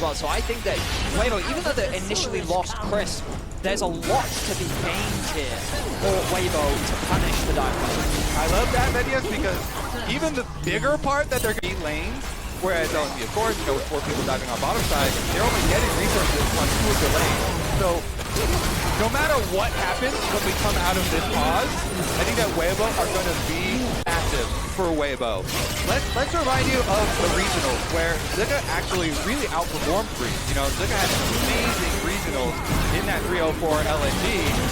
well. So I think that Weibo, even though they initially lost Chris, there's a lot to be gained here for Weibo to punish the Dive. I love that, Medias, because even the bigger part that they're going to be lanes, whereas LNG, of course, with 4 people diving on bottom side, they're only getting resources on 2 of the lanes. So no matter what happens when we come out of this pause, I think that Weibo are going to be active for Weibo. Let's remind you of the regionals where Zika actually really outperformed Freeze. You know, Zika had amazing regionals in that 304 LNG,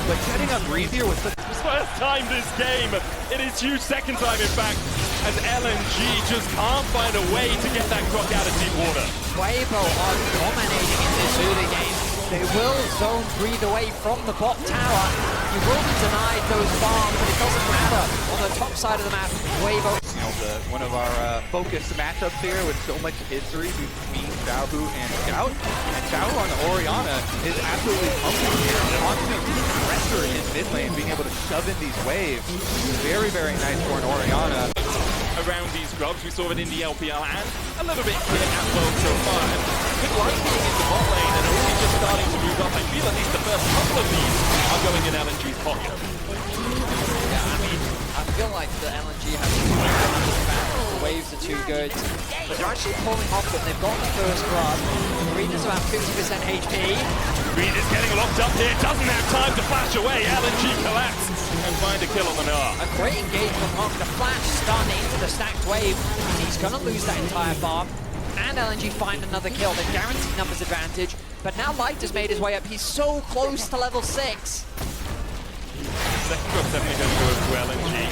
but setting up Breeze here was such First time this game, it is huge second time in fact, as LNG just can't find a way to get that Croc out of deep water. Weibo are dominating in this early game. They will zone Breathe away from the bot tower. You will be denied those farms, but it doesn't matter. On the top side of the map, Weibo. You know, one of our focused matchups here with so much history between Xiaohu and Scout. And Xiaohu on the Orianna is absolutely pumping here. Constant pressure in mid lane, being able to shove in these waves. Very, very nice for an Orianna. Around these grubs, we saw it in the LPL and a little bit here at World so far. And with Light being in the bot lane and only just starting to move up, I feel at least the first couple of these are going in LNG's pocket. Yeah, I mean, I feel like the LNG has too much advantage. The waves are too good, but they're actually pulling off them. They've got the first grub. Marina's about 50% HP. Green is getting locked up here, doesn't have time to flash away. LNG collapse and find a kill on the Gnar. A great engage from Hong. The flash stun into the stacked wave, and he's gonna lose that entire farm. And LNG find another kill. They're guaranteed numbers advantage, but now Light has made his way up. He's so close to level 6. Second drop definitely going to go to LNG.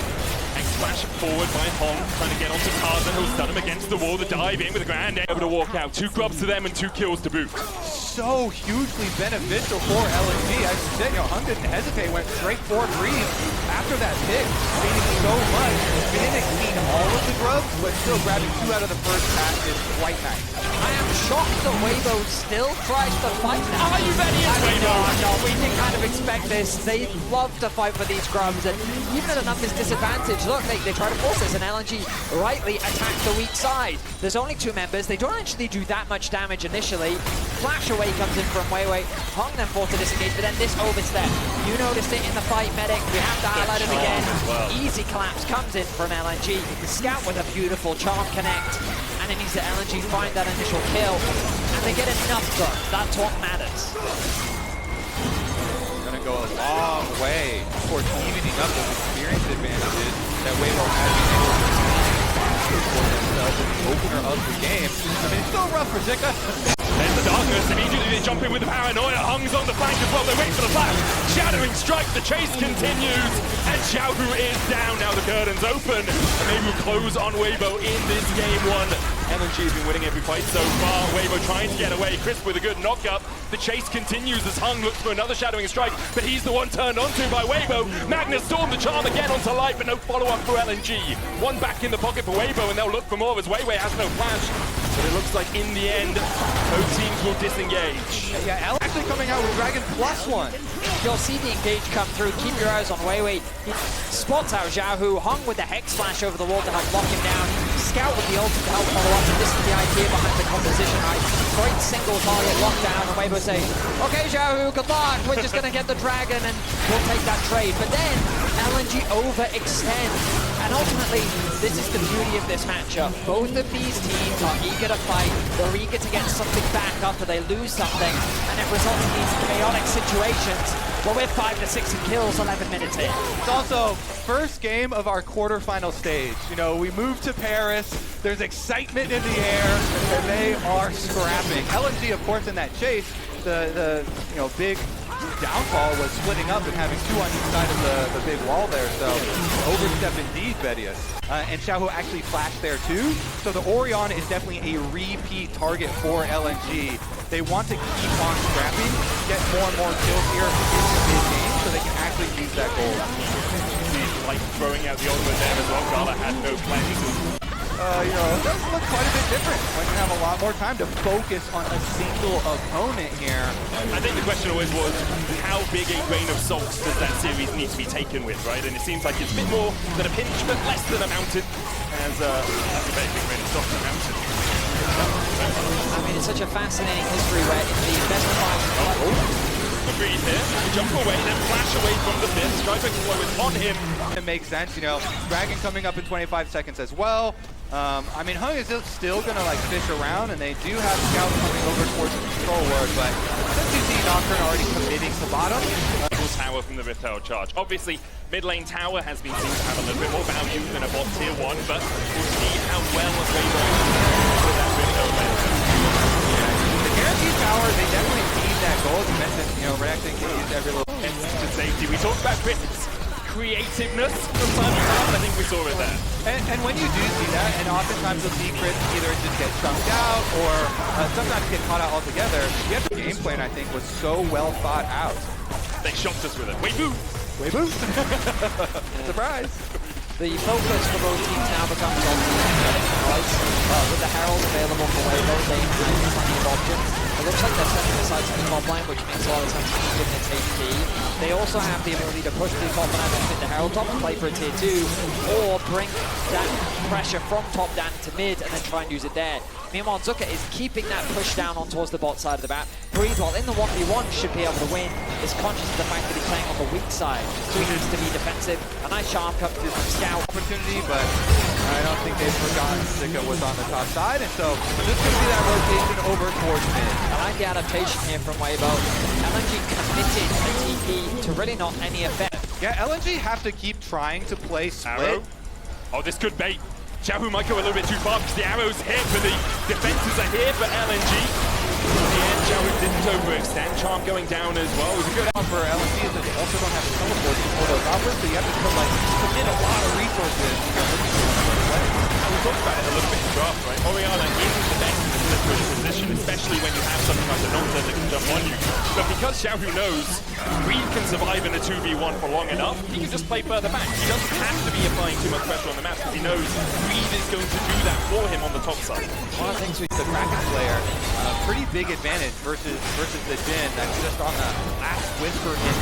X-Flash forward by Hong, trying to get onto Tarzan, who'll stun him against the wall. The dive in with a grand able to walk out. 2 grubs to them and 2 kills to boot. So hugely beneficial for LNG. As you said, you know, Hung didn't hesitate, went straight for Breeze after that pick, feeding so much. He didn't clean all of the grubs, but still grabbing 2 out of the first pass is quite nice. I am shocked that Weibo still tries to fight now. Are you ready as Weibo? No, we did kind of expect this. They love to fight for these grubs, and even at a numbers disadvantage, look, they try to force this, and LNG rightly attack the weak side. There's only 2 members. They don't actually do that much damage initially. Flash away comes in from Weiwei. Hong then forced to disengage, but then this overstep. You noticed it in the fight, Medic. We have to highlight it again. Well. Easy collapse comes in from LNG. Scout with a beautiful charm connect. And it means that LNG find that initial kill. And they get enough done. That's what matters. Gonna go a long way towards evening up those experience advantages that Weibo has been able to for themselves in the opener of the game. I mean, it's still rough for Zika. There's the darkness, immediately they jump in with the paranoia. Hung's on the flank as well, they wait for the flash. Shattering strike, the chase continues. And Xiaohu is down, now the curtain's open. And maybe we'll close on Weibo in this game 1. LNG has been winning every fight so far. Weibo trying to get away. Crisp with a good knock-up. The chase continues as Hung looks for another shadowing strike, but he's the one turned onto by Weibo. Magnus Storm the charm again onto Light, but no follow-up for LNG. 1 back in the pocket for Weibo, and they'll look for more as Weiwei has no flash. But it looks like in the end, both teams will disengage. Yeah, L actually coming out with Dragon +1. You'll see the engage come through. Keep your eyes on Weiwei. He spots out Xiaohu. Hung with the Hex Flash over the wall to help lock him down. Scout with the ultimate to help follow up. And this is the idea behind the composition, right? Great single target lockdown. And Weibo say, okay, Xiaohu, good luck. We're just going to get the dragon and we'll take that trade. But then LNG overextend. And ultimately, this is the beauty of this matchup. Both of these teams are eager to fight. They're eager to get something back after they lose something. And it results in these chaotic situations where we're 5 to 6 in kills 11 minutes in. It's also first game of our quarterfinal stage. You know, we moved to Paris, there's excitement in the air, and they are scrapping. LNG, of course, in that chase, the you know, big downfall was splitting up and having 2 on each side of the big wall there, so overstep indeed, Bedius. And Xiaohu actually flashed there too, so the Orion is definitely a repeat target for LNG. They want to keep on scrapping, get more and more kills here in the mid-game so they can actually use that gold. Like throwing out the ultimate there as well. Gala had no plans. You know, it does look quite a bit different when you have a lot more time to focus on a single opponent here. I think the question always was, how big a grain of salt does that series need to be taken with, right? And it seems like it's a bit more than a pinch, but less than a mountain. As that's a very big grain of salt, a mountain. I mean, it's such a fascinating history where in the best of 5 Agreed here. Jump away, then flash away from the pit. Striper Flow is on him. It makes sense, you know. Dragon coming up in 25 seconds as well. I mean, Hung is still going to like fish around, and they do have scouts coming over towards the control ward, but since you see Nocturne already committing to bottom, Tower from the Rift Herald charge. Obviously, mid lane tower has been seen to have a little bit more value than a bot tier 1, but we'll see how well they go with that Rift Herald lane. the guaranteed tower, they definitely need that goal. As you mentioned, you know, Reacting can use every little... To safety. We talked about Chris' creativeness from time to time. I think we saw it there. And when you do see that, and oftentimes you'll see Chris either just get chunked out or sometimes get caught out altogether, yet the game plan, I think, was so well thought out. They shocked us with it. Wait, move! Way boost! Surprise! The focus for both teams now becomes on the right. With the Herald available for Weibo, they have plenty of options. It looks like they're setting aside to the top lane, which makes a lot of sense given its HP. They also have the ability to push the top lane and hit the Herald top to play for a tier 2, or bring that pressure from top down to mid and then try and use it there. Meanwhile, Zucker is keeping that push down on towards the bot side of the map. Breeze, while in the 1v1, should be able to win, is conscious of the fact that he's playing on the weak side, so he needs to be defensive. A nice charm comes through from Scout. Opportunity, but I don't think they've forgotten Zika was on the top side, and so this could be that rotation over towards mid. I like the adaptation here from Weibo. LNG committed a TP to really not any effect. Yeah, LNG have to keep trying to play split. Arrow. Oh, this could bait. Xiaohu might go a little bit too far because the arrow's hit, but the defenses are here for LNG. In the end, Xiaohu didn't overextend. Charm going down as well. It was a good For LNG is that they also don't have the teleport to pull those offers, so you have to commit a lot of resources. We talked about it a little bit in draft, right? Orianna isn't the best in the push position, especially when you have something like the Nocturne that can jump on you. But because Xiaohu knows Reed can survive in a 2v1 for long enough, he can just play further back. He doesn't have to be applying too much pressure on the map because he knows Reed is going to do that for him on the top side. One of the things with the Kraken player, pretty big advantage versus the Jhin that's just on the last whisper hit.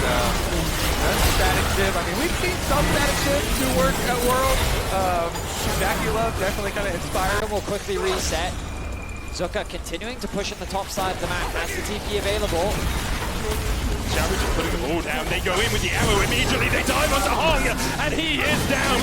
That's static shiv. I mean, we've seen some static shiv do work at World. Vaculove definitely kind of inspired. Will quickly reset. Zucker continuing to push in the top side of the map. Has the TP available. Xiaohu just putting the ball down. They go in with the arrow immediately. They dive onto Hong, and he is down.